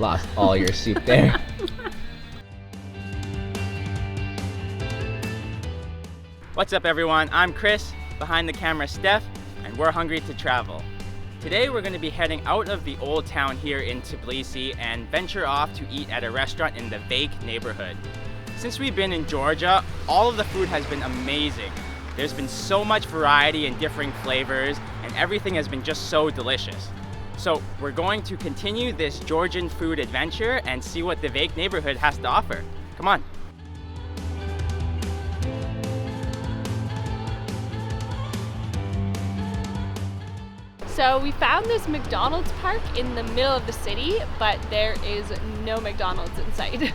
Lost all your soup there. What's up everyone, I'm Chris, behind the camera Steph, and we're hungry to travel. Today we're going to be heading out of the old town here in Tbilisi and venture off to eat at a restaurant in the Vake neighborhood. Since we've been in Georgia, all of the food has been amazing. There's been so much variety and differing flavors, and everything has been just so delicious. So we're going to continue this Georgian food adventure and see what the Vake neighborhood has to offer. Come on. So we found this McDonald's park in the middle of the city, but there is no McDonald's in sight.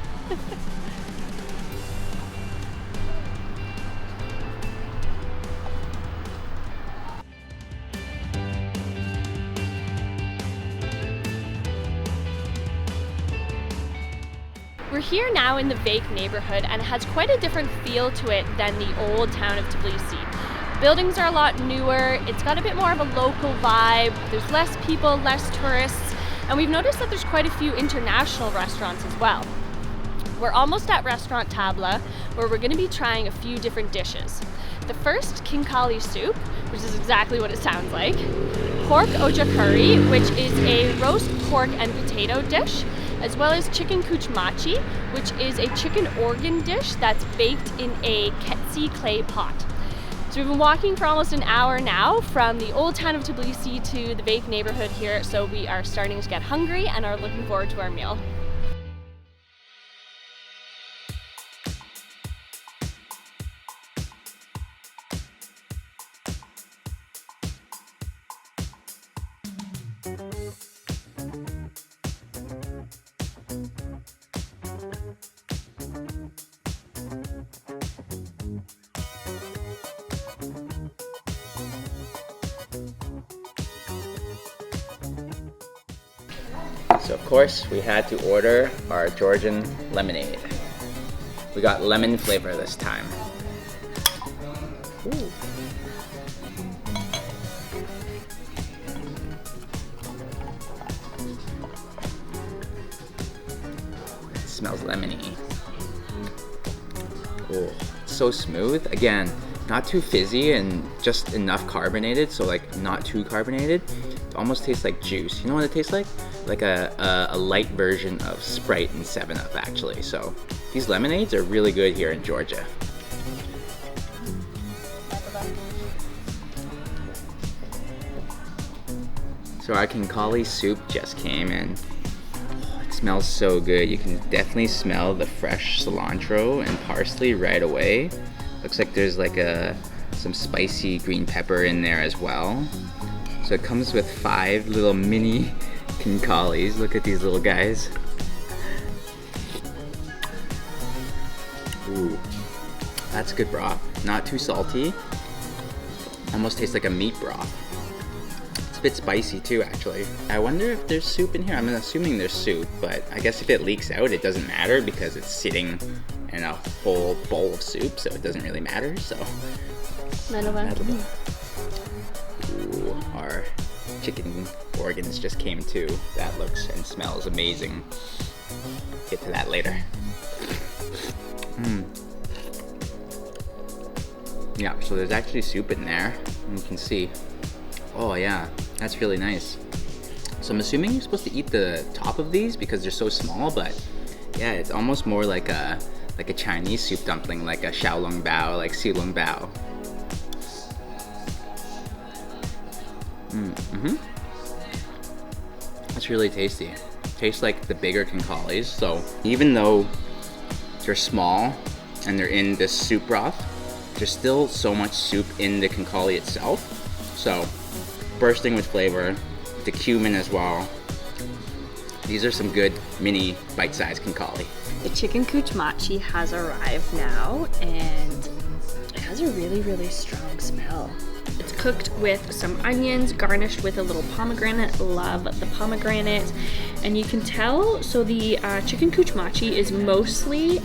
We're here now in the Vake neighborhood, and it has quite a different feel to it than the old town of Tbilisi. Buildings are a lot newer, it's got a bit more of a local vibe, there's less people, less tourists, and we've noticed that there's quite a few international restaurants as well. We're almost at Restaurant Tabla, where we're going to be trying a few different dishes. The first, khinkali soup, which is exactly what it sounds like, pork oja curry, which is a roast pork and potato dish, as well as chicken kuchmachi, which is a chicken organ dish that's baked in a ketsi clay pot. So we've been walking for almost an hour now from the old town of Tbilisi to the Vake neighborhood here, so we are starting to get hungry and are looking forward to our meal. So of course we had to order our Georgian lemonade. We got lemon flavor this time. Ooh. It smells lemony. Oh, so smooth. Again, not too fizzy and just enough carbonated, so like not too carbonated. It almost tastes like juice. You know what it tastes like? Like a light version of Sprite and 7-Up actually. So these lemonades are really good here in Georgia. So our khinkali soup just came and it smells so good. You can definitely smell the fresh cilantro and parsley right away. Looks like there's like some spicy green pepper in there as well. So it comes with 5 little mini khinkalis. Look at these little guys. Ooh, that's good broth. Not too salty. Almost tastes like a meat broth. It's a bit spicy too, actually. I wonder if there's soup in here. I'm assuming there's soup, but I guess if it leaks out, it doesn't matter because it's sitting in a whole bowl of soup, so it doesn't really matter. So, ooh, our chicken organs just came too. That looks and smells amazing. Get to that later. Yeah, so there's actually soup in there. You can see. Oh yeah, that's really nice. So I'm assuming you're supposed to eat the top of these because they're so small, but yeah, it's almost more like a Chinese soup dumpling, like a xiaolong bao, like xilong bao. That's really tasty. Tastes like the bigger khinkalis. So even though they're small and they're in this soup broth, there's still so much soup in the khinkali itself. So bursting with flavor, the cumin as well. These are some good mini bite-sized khinkali. The chicken kuchmachi has arrived now, and it has a really, really strong smell. It's cooked with some onions, garnished with a little pomegranate. Love the pomegranate. And you can tell, so the chicken kuchmachi is mostly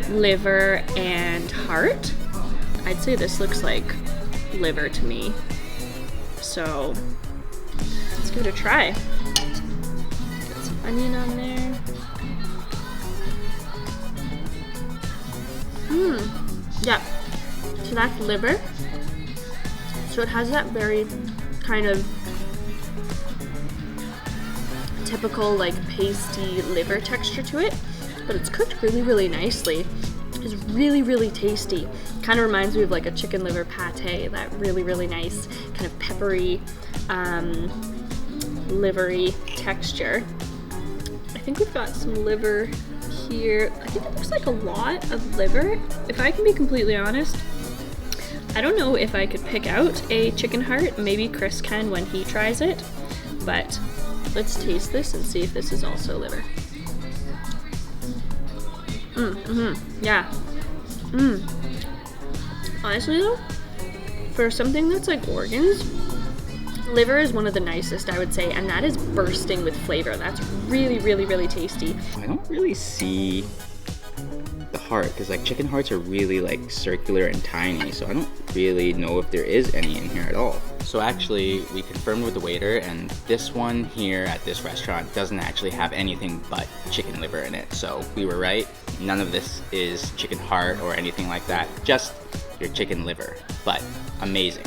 liver and heart. I'd say this looks like liver to me. So let's give it a try. Get some onion on there. Yeah. So that's liver. So it has that very kind of typical like pasty liver texture to it, but it's cooked really, really nicely. It's really, really tasty. Kind of reminds me of like a chicken liver pate, that really, really nice kind of peppery, livery texture. I think we've got some liver here. I think it looks like a lot of liver. If I can be completely honest, I don't know if I could pick out a chicken heart. Maybe Chris can when he tries it, but let's taste this and see if this is also liver. Yeah. Honestly though, for something that's like organs, liver is one of the nicest, I would say, and that is bursting with flavor. That's really, really, really tasty. I don't really see the heart, because like chicken hearts are really like circular and tiny, so I don't really know if there is any in here at all. So actually, we confirmed with the waiter, and this one here at this restaurant doesn't actually have anything but chicken liver in it. So we were right. None of this is chicken heart or anything like that. Just your chicken liver, but amazing.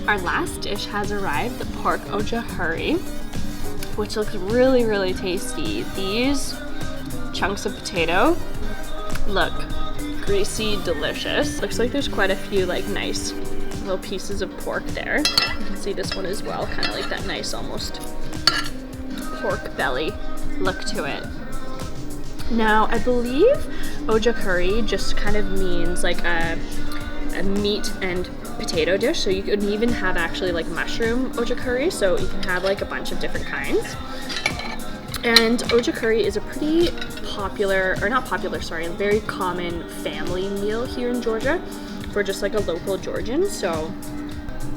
Our last dish has arrived, the pork ojahuri, which looks really, really tasty. These chunks of potato look greasy, delicious. Looks like there's quite a few like nice little pieces of pork there. You can see this one as well, kind of like that nice almost pork belly look to it. Now, I believe ojahuri just kind of means like a meat and potato dish, so you could even have actually like mushroom ojahuri, so you can have like a bunch of different kinds. And ojahuri is a pretty popular, or not popular, sorry, a very common family meal here in Georgia for just like a local Georgian, so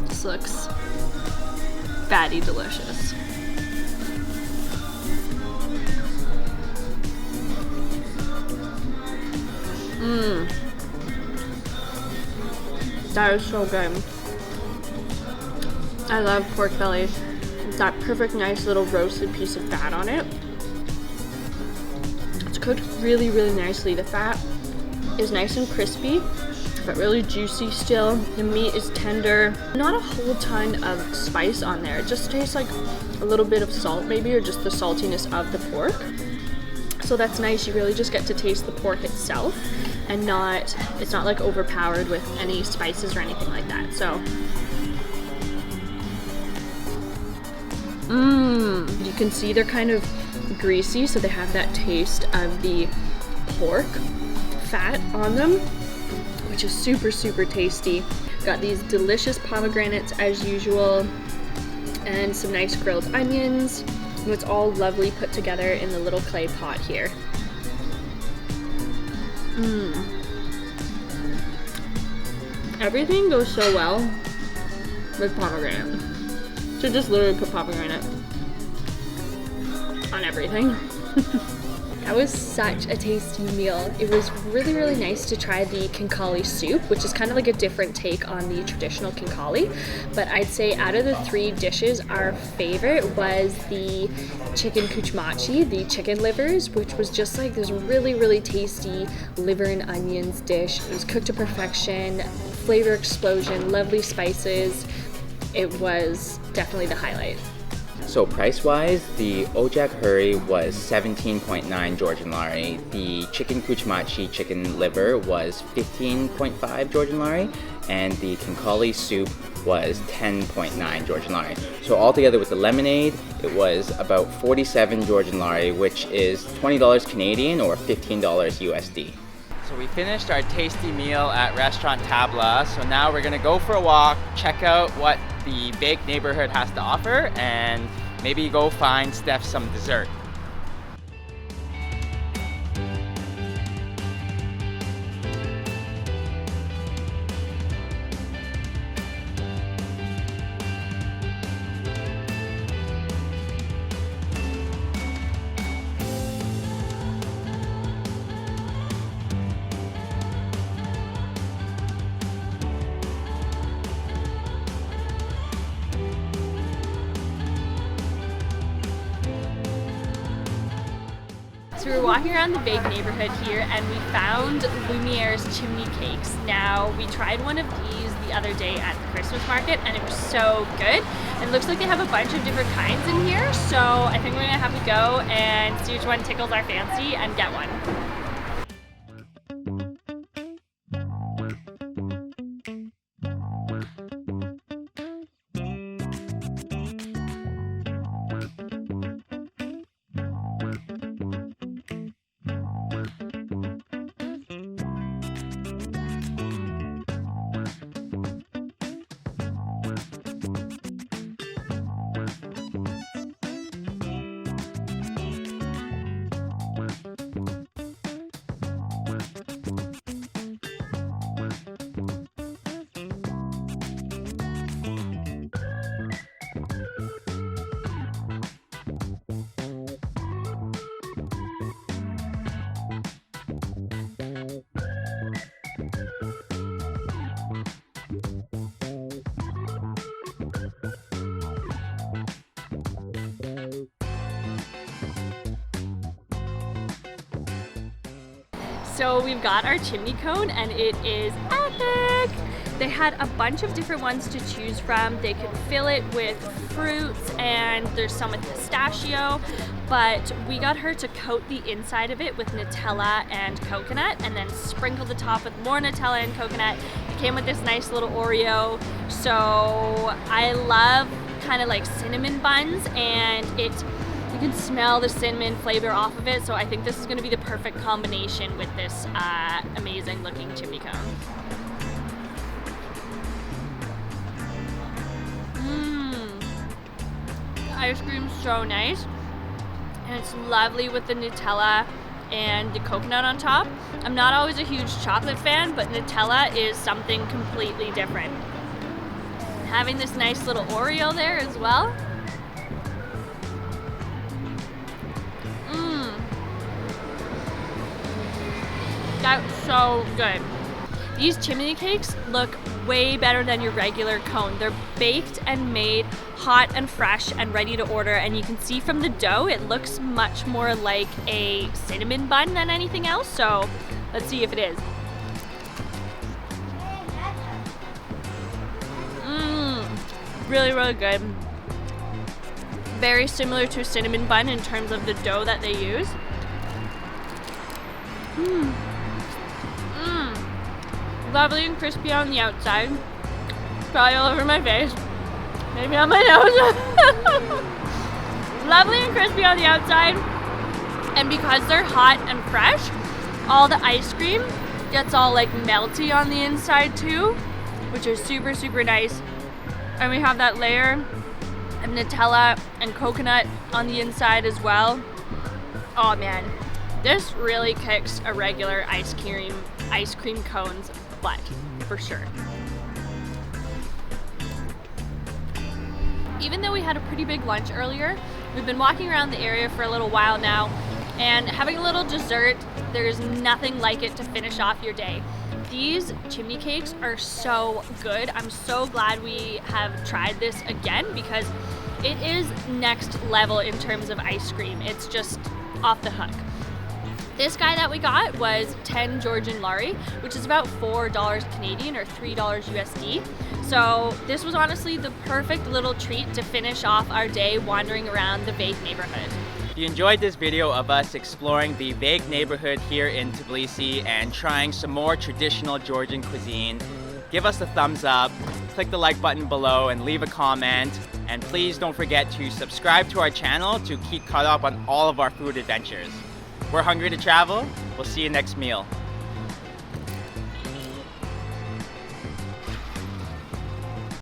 this looks fatty delicious. That is so good. I love pork belly. That perfect nice little roasted piece of fat on it. It's cooked really, really nicely. The fat is nice and crispy, but really juicy still. The meat is tender. Not a whole ton of spice on there. It just tastes like a little bit of salt maybe, or just the saltiness of the pork. So that's nice. You really just get to taste the pork itself, and it's not like overpowered with any spices or anything like that. So you can see they're kind of greasy, so they have that taste of the pork fat on them, which is super, super tasty. Got these delicious pomegranates as usual, and some nice grilled onions, and it's all lovely put together in the little clay pot here. Everything goes so well with pomegranate. So just literally put pomegranate on everything. That was such a tasty meal. It was really, really nice to try the kinkali soup, which is kind of like a different take on the traditional kinkali. But I'd say out of the three dishes, our favorite was the chicken kuchmachi, the chicken livers, which was just like this really, really tasty liver and onions dish. It was cooked to perfection, flavor explosion, lovely spices. It was definitely the highlight. So price-wise, the ojahuri was 17.9 Georgian lari. The chicken kuchmachi chicken liver was 15.5 Georgian lari, and the kinkali soup was 10.9 Georgian lari. So altogether with the lemonade, it was about 47 Georgian lari, which is $20 Canadian or $15 USD. So we finished our tasty meal at Restaurant Tabla, so now we're gonna go for a walk, check out what the Bake neighborhood has to offer, and maybe go find Steph some dessert. So we're walking around the Vague neighborhood here and we found Lumiere's chimney cakes. Now, we tried one of these the other day at the Christmas market and it was so good. It looks like they have a bunch of different kinds in here, so I think we're gonna have to go and see which one tickles our fancy and get one. So we've got our chimney cone and it is epic! They had a bunch of different ones to choose from. They could fill it with fruits and there's some with pistachio, but we got her to coat the inside of it with Nutella and coconut and then sprinkle the top with more Nutella and coconut. It came with this nice little Oreo. So I love kind of like cinnamon buns and you can smell the cinnamon flavor off of it, so I think this is going to be the perfect combination with this amazing looking chimney cone. The ice cream's so nice, and it's lovely with the Nutella and the coconut on top. I'm not always a huge chocolate fan, but Nutella is something completely different. Having this nice little Oreo there as well. That's so good. These chimney cakes look way better than your regular cone. They're baked and made hot and fresh and ready to order, and you can see from the dough it looks much more like a cinnamon bun than anything else, so let's see if it is. Really, really good. Very similar to a cinnamon bun in terms of the dough that they use. Lovely and crispy on the outside. Probably all over my face. Maybe on my nose. Lovely and crispy on the outside. And because they're hot and fresh, all the ice cream gets all like melty on the inside too, which is super, super nice. And we have that layer of Nutella and coconut on the inside as well. Oh man, this really kicks a regular ice cream cone's butt, for sure. Even though we had a pretty big lunch earlier, we've been walking around the area for a little while now, and having a little dessert, there's nothing like it to finish off your day. These chimney cakes are so good. I'm so glad we have tried this again because it is next level in terms of ice cream. It's just off the hook. This guy that we got was 10 Georgian Lari, which is about $4 Canadian or $3 USD. So this was honestly the perfect little treat to finish off our day wandering around the Vague neighborhood. If you enjoyed this video of us exploring the Vague neighborhood here in Tbilisi and trying some more traditional Georgian cuisine, give us a thumbs up, click the like button below and leave a comment. And please don't forget to subscribe to our channel to keep caught up on all of our food adventures. We're hungry to travel. We'll see you next meal.